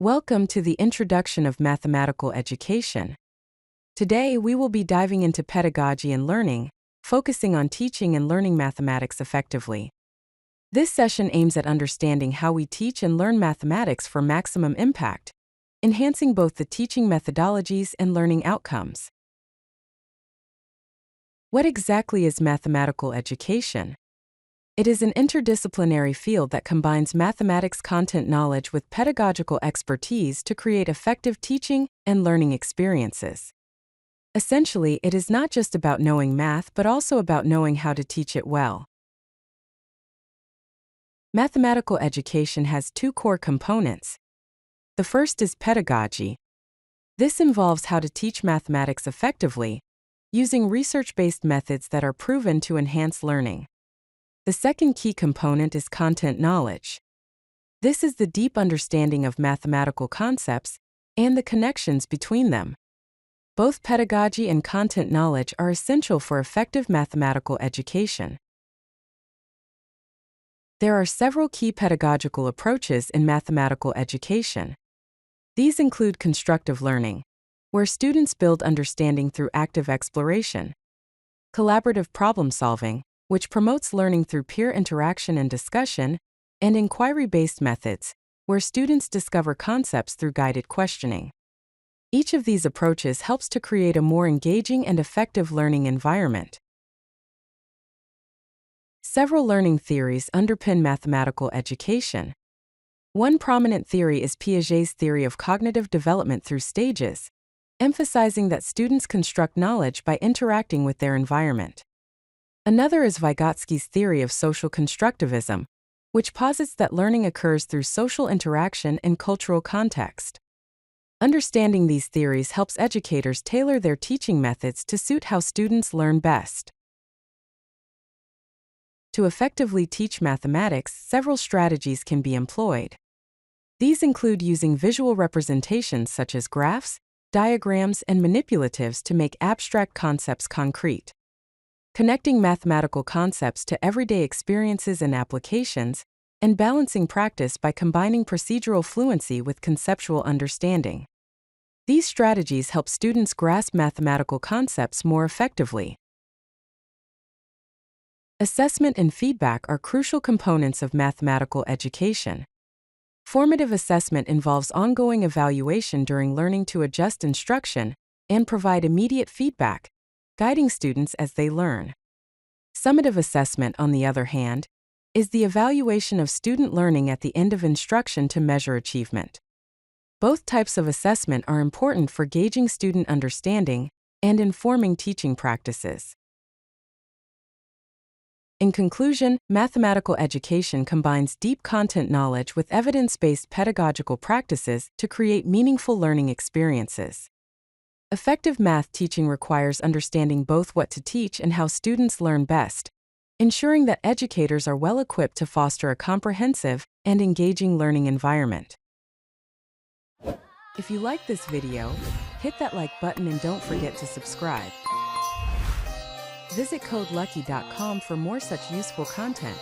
Welcome to the introduction of mathematical education. Today, we will be diving into pedagogy and learning, focusing on teaching and learning mathematics effectively. This session aims at understanding how we teach and learn mathematics for maximum impact, enhancing both the teaching methodologies and learning outcomes. What exactly is mathematical education? It is an interdisciplinary field that combines mathematics content knowledge with pedagogical expertise to create effective teaching and learning experiences. Essentially, it is not just about knowing math but also about knowing how to teach it well. Mathematical education has two core components. The first is pedagogy. This involves how to teach mathematics effectively, using research-based methods that are proven to enhance learning. The second key component is content knowledge. This is the deep understanding of mathematical concepts and the connections between them. Both pedagogy and content knowledge are essential for effective mathematical education. There are several key pedagogical approaches in mathematical education. These include constructive learning, where students build understanding through active exploration; collaborative problem-solving, which promotes learning through peer interaction and discussion; and inquiry-based methods, where students discover concepts through guided questioning. Each of these approaches helps to create a more engaging and effective learning environment. Several learning theories underpin mathematical education. One prominent theory is Piaget's theory of cognitive development through stages, emphasizing that students construct knowledge by interacting with their environment. Another is Vygotsky's theory of social constructivism, which posits that learning occurs through social interaction and cultural context. Understanding these theories helps educators tailor their teaching methods to suit how students learn best. To effectively teach mathematics, several strategies can be employed. These include using visual representations such as graphs, diagrams, and manipulatives to make abstract concepts concrete; connecting mathematical concepts to everyday experiences and applications; and balancing practice by combining procedural fluency with conceptual understanding. These strategies help students grasp mathematical concepts more effectively. Assessment and feedback are crucial components of mathematical education. Formative assessment involves ongoing evaluation during learning to adjust instruction and provide immediate feedback, guiding students as they learn. Summative assessment, on the other hand, is the evaluation of student learning at the end of instruction to measure achievement. Both types of assessment are important for gauging student understanding and informing teaching practices. In conclusion, mathematical education combines deep content knowledge with evidence-based pedagogical practices to create meaningful learning experiences. Effective math teaching requires understanding both what to teach and how students learn best, ensuring that educators are well equipped to foster a comprehensive and engaging learning environment. If you like this video, hit that like button and don't forget to subscribe. Visit CodeLucky.com for more such useful content.